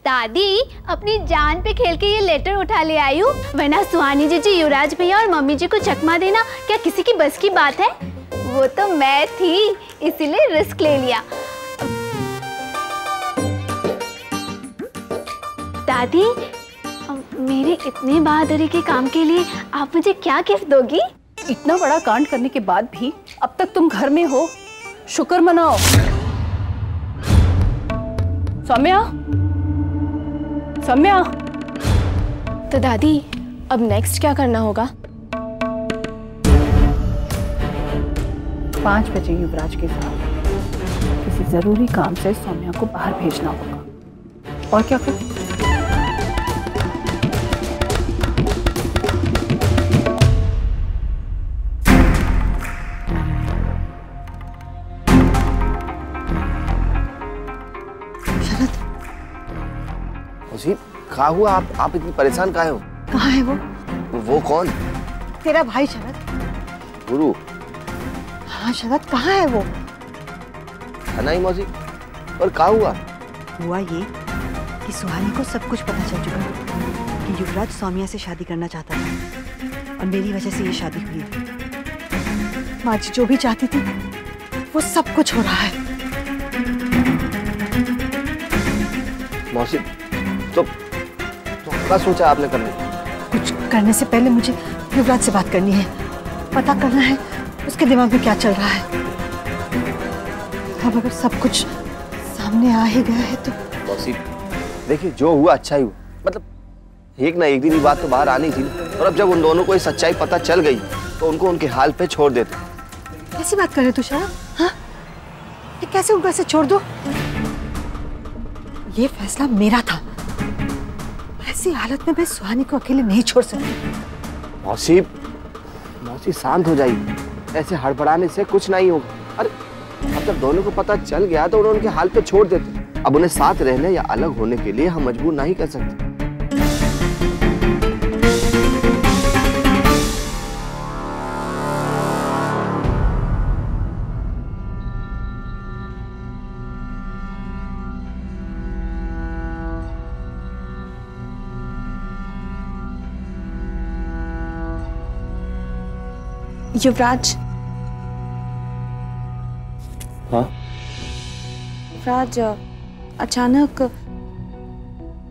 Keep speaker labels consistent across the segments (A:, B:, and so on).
A: दादी अपनी जान पे खेल के ये लेटर उठा ले आई हूँ, वरना सुहानी जी, युवराज भैया और मम्मी जी को चकमा देना क्या किसी की बस की बात है? वो तो मैं थी, इसीलिए रिस्क ले लिया। दादी, मेरे इतने बहादुरी के काम के लिए आप मुझे क्या गिफ्ट दोगी?
B: इतना बड़ा कांड करने के बाद भी अब तक तुम घर में हो, शुक्र मनाओ। सौम्या, सौम्या।
C: तो दादी अब नेक्स्ट क्या करना होगा?
B: 5 बजे युवराज के साथ किसी जरूरी काम से सौम्या को बाहर भेजना होगा। और क्या कर?
D: कहाँ हुआ? आप इतनी परेशान काहे हो?
E: कहाँ है वो?
D: वो कौन?
E: तेरा भाई शरद।
D: गुरु?
E: हाँ शरद, कहाँ है वो?
D: है ना ही मौसी। और कहाँ हुआ?
E: हुआ ये कि सुहानी को सब कुछ पता चल चुका है कि युवराज सौम्या से शादी करना चाहता था और मेरी वजह से ये शादी हुई है। माँ जी जो भी चाहती थी वो सब कुछ हो रहा है।
D: मौसी तो क्या सोचा आपने करने?
E: कुछ करने से पहले मुझे युवराज से बात करनी है, पता करना है उसके दिमाग में क्या चल रहा है। अब अगर सब कुछ सामने आ ही गया है तो
D: मौसी देखिए, जो हुआ अच्छा ही हुआ। मतलब एक ना एक दिन ये बात तो बाहर आनी थी, और अब जब उन दोनों को ये सच्चाई पता चल गई तो उनको उनके हाल पे छोड़ देते।
E: कैसी बात कर रहे तू शरद? हाँ, ये कैसे उनको ऐसे छोड़ दो? ये फैसला मेरा था। ऐसी हालत में मैं सुहानी को अकेले नहीं छोड़ सकती।
D: मौसी शांत हो जाइए, ऐसे हड़बड़ाने से कुछ नहीं होगा। अरे अब जब दोनों को पता चल गया तो उन्हें उनके हाल पे छोड़ देते। अब उन्हें साथ रहने या अलग होने के लिए हम मजबूर नहीं कर सकते।
C: युवराज।
D: हाँ?
C: युवराज, अचानक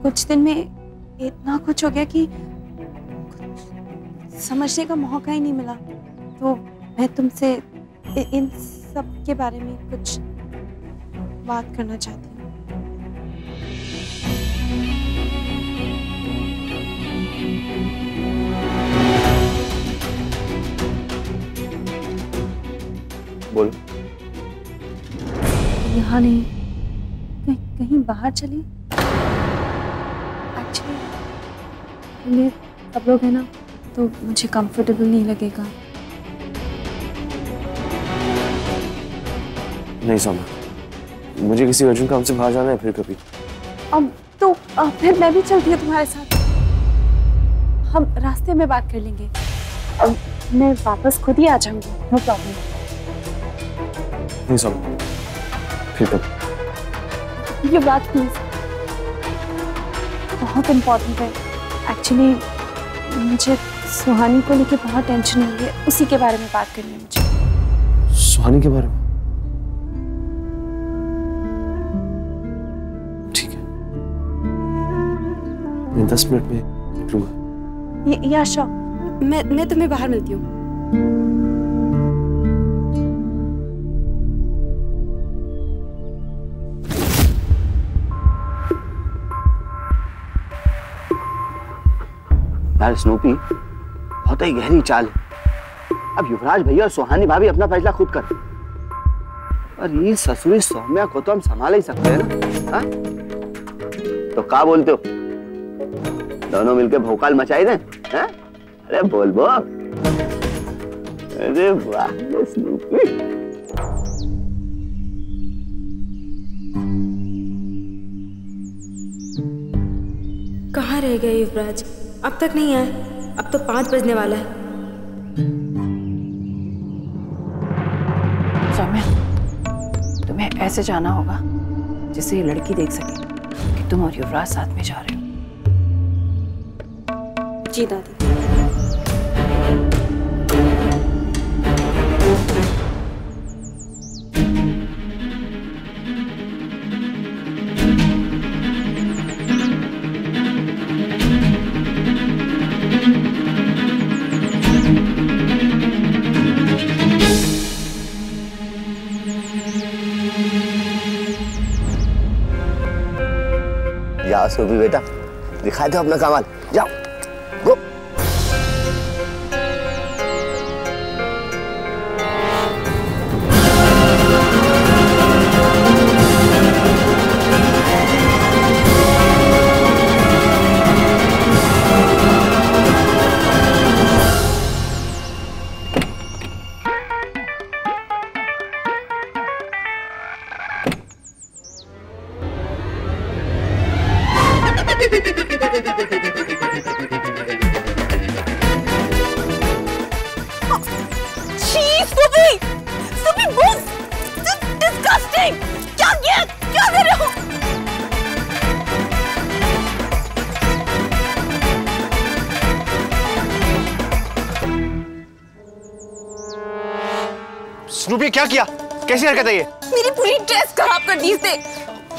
C: कुछ दिन में इतना कुछ हो गया कि कुछ समझने का मौका ही नहीं मिला। तो मैं तुमसे इन सब के बारे में कुछ बात करना चाहती हूँ।
D: बोलो।
C: यहाँ नहीं, कहीं बाहर चली। एक्चुअली सब लोग हैं ना, तो मुझे कंफर्टेबल नहीं लगेगा।
F: नहीं सौम्या, मुझे किसी अर्जेंट काम से बाहर जाना है, फिर कभी।
C: अब तो फिर मैं भी चलती हूँ तुम्हारे साथ। हम रास्ते में बात कर लेंगे। मैं वापस खुद ही आ जाऊंगी, नो प्रॉब्लम।
F: नहीं सौम्या, फिर कभी।
C: ये बात प्लीज, बहुत इम्पोर्टेंट है। एक्चुअली मुझे सुहानी को लेके बहुत टेंशन हो रही है, उसी के बारे में बात करनी है मुझे।
F: सुहानी के बारे में? ठीक है, मैं 10 मिनट में निकलूंगा।
C: या श्योर, मैं तुम्हें बाहर मिलती हूँ।
D: यार स्नूपी, बहुत ही गहरी चाल है। अब युवराज भैया और सुहानी भाभी अपना फैसला खुद कर। और ये ससुरी सौम्या को तो हम संभाल ही सकते हैं ना? हाँ? तो क्या बोलते हो? दोनों मिलके भोकाल मचाई दें? हाँ? अरे बोल बो। अरे वाह स्नूपी।
G: कहाँ रह गए युवराज? अब तक नहीं आए। अब तो 5 बजने वाला है।
B: सौम्या, तुम्हें ऐसे जाना होगा जिससे ये लड़की देख सके कि तुम और युवराज साथ में जा रहे हो।
C: जी दादी।
D: जाओ सोफी बेटा, दिखाए दो अपना कमाल, जाओ गो।
F: स्नूपी क्या किया? कैसी हरकत है ये?
C: मेरी पूरी ड्रेस खराब कर दी इसने।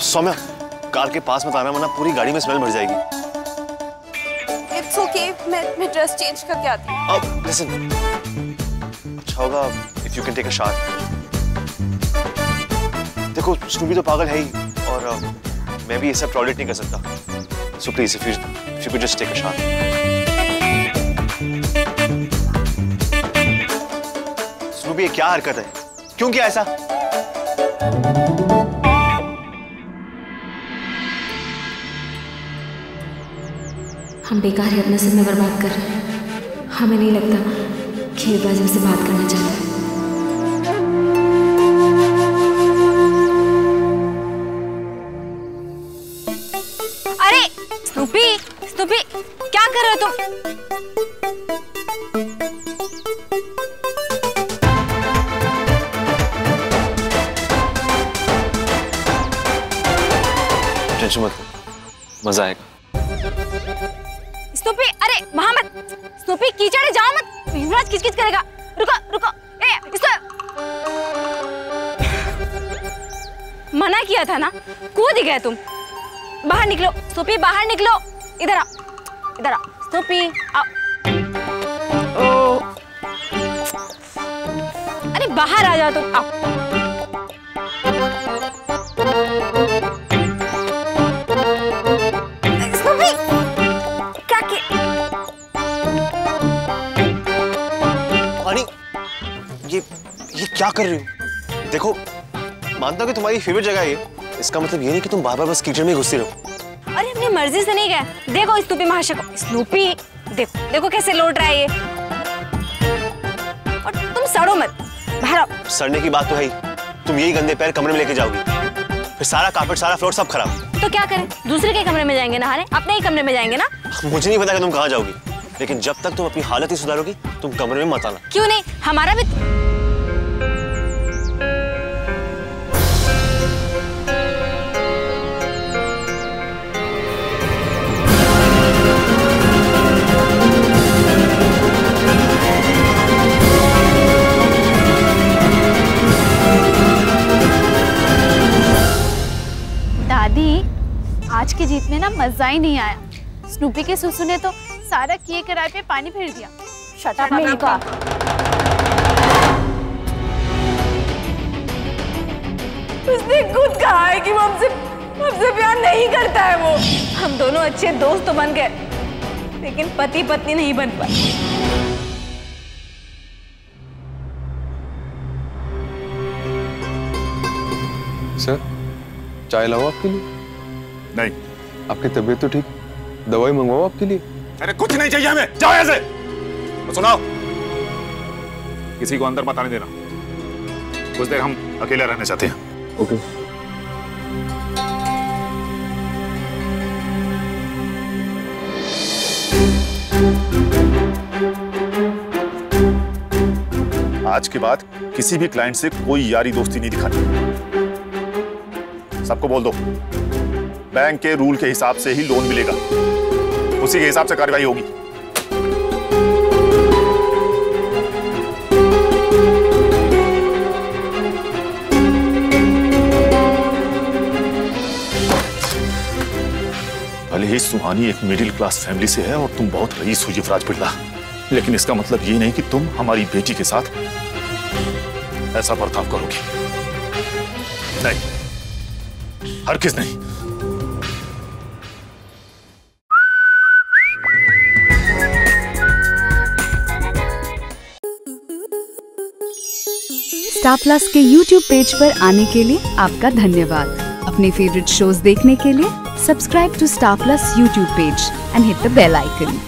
F: सौम्या, कार के पास मत आना वरना पूरी गाड़ी में स्मेल भर जाएगी।
C: It's okay, मैं ड्रेस चेंज करके आती हूँ।
F: Listen, अच्छा होगा if you can take a shower। देखो स्नूपी तो पागल है ही और मैं भी ये सब टॉलरेट नहीं कर सकता। So please if you could just take a shower। Snoopy ये क्या हरकत है? क्यों किया ऐसा?
G: हम बेकार ही अपना समय बर्बाद कर रहे हैं। हमें नहीं लगता कि युवराज हमसे बात करना चाहता है।
H: अरे स्नूपी, स्नूपी क्या कर रहे हो तुम?
F: टेंशन मत लो, मजा आएगा।
H: स्नूपी, अरे वहां मत। स्नूपी कीचड़ है, जाओ मत। युवराज किच-किच करेगा। रुको, रुको। ए, इसको मना किया था ना, कूद ही गए तुम। बाहर निकलो स्नूपी, बाहर निकलो। इधर आओ, इधर आओ स्नूपी, आओ। ओ, अरे बाहर आ जाओ तुम, आओ।
F: ये क्या कर रही हो? देखो, मानता हूँ कि तुम्हारी फेवरेट जगह है ये, इसका मतलब ये नहीं कि तुम बार-बार बस कीचड़ में ही घुसती रहो।
H: अरे अपनी मर्जी से नहीं गए। देखो स्नूपी महाशय को, स्नूपी देखो, देखो कैसे लौट रहा है ये। और तुम सड़ो मत, बाहर आओ।
F: सड़ने की बात तो है ही, तुम यही गंदे पैर कमरे में लेके जाओगी, फिर सारा कारपेट, सारा फ्लोर सब खराब।
H: तो क्या करें? दूसरे के कमरे में जाएंगे नहाने? अपने ही कमरे में जाएंगे ना?
F: मुझे नहीं पता कि तुम कहाँ जाओगी, लेकिन जब तक तुम अपनी हालत ही सुधारोगी, तुम कमरे में मत आना।
H: क्यों नहीं? हमारा भी
A: दादी, आज की जीत में ना मजा ही नहीं आया। स्नूपी के सुसु ने तो सारा किए कराए पे पानी फेर दिया।
B: Shut up Menaka.
C: उसने खुद कहा है कि वो हमसे प्यार नहीं करता है। वो
H: हम दोनों अच्छे दोस्त तो बन गए, लेकिन पति पत्नी नहीं बन पाए।
F: सर, चाय लाऊं आपके लिए?
I: नहीं।
F: आपकी तबीयत तो ठीक, दवाई मंगवाओ आपके लिए?
I: अरे कुछ नहीं चाहिए हमें, जाओ यहाँ से। तो सुनाओ, किसी को अंदर मत आने देना, कुछ देर हम अकेले रहना चाहते हैं।
F: ओके।
I: आज के बाद किसी भी क्लाइंट से कोई यारी दोस्ती नहीं दिखानी। सबको बोल दो बैंक के रूल के हिसाब से ही लोन मिलेगा, उसी के हिसाब से कार्रवाई होगी। भले ही सुहानी एक मिडिल क्लास फैमिली से है और तुम बहुत रईस हो युवराज बिड़ला, लेकिन इसका मतलब ये नहीं कि तुम हमारी बेटी के साथ ऐसा बर्ताव करोगे। नहीं, हरगिज़ नहीं।
J: स्टार प्लस के YouTube पेज पर आने के लिए आपका धन्यवाद। अपने फेवरेट शोज देखने के लिए subscribe to star plus YouTube page and hit the bell icon.